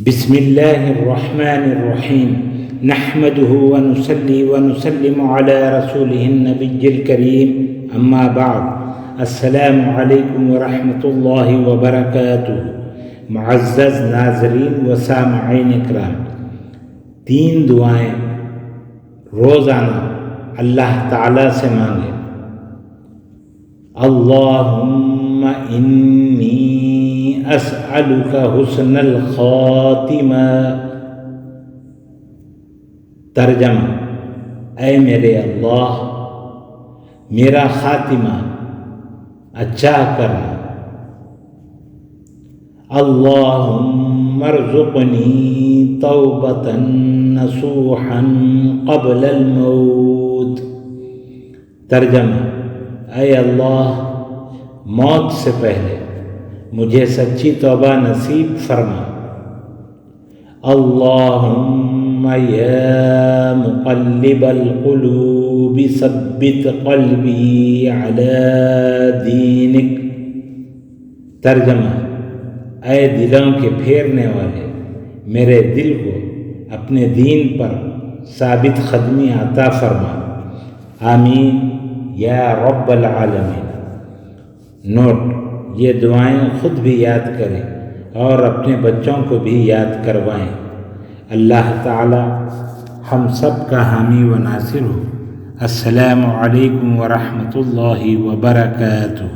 بسم اللہ الرحمن الرحیم نحمده ونصلي ونسلم على رسوله النبی الکریم اما بعد السلام علیکم ورحمۃ اللہ وبرکاتہ۔ معزز ناظرین و سامعین اکرام، 3 دعائیں روزانہ اللہ تعالیٰ سے مانگیں۔ اللہم انی اسألک حسن الخاتمہ۔ ترجمہ: اے میرے اللہ، میرا خاتمہ اچھا کرنا۔ اللہم ارزقنی توبۃ نصوحا قبل الموت۔ ترجمہ: اے اللہ، موت سے پہلے مجھے سچی توبہ نصیب فرما۔ اللہم یا مقلب القلوب ثبت قلبی علی دینک۔ ترجمہ: اے دلوں کے پھیرنے والے، میرے دل کو اپنے دین پر ثابت قدمی عطا فرما۔ آمین یا رب العالمین۔ نوٹ: یہ دعائیں خود بھی یاد کریں اور اپنے بچوں کو بھی یاد کروائیں۔ اللہ تعالی ہم سب کا حامی و ناصر ہو۔ السلام علیکم ورحمۃ اللہ وبرکاتہ۔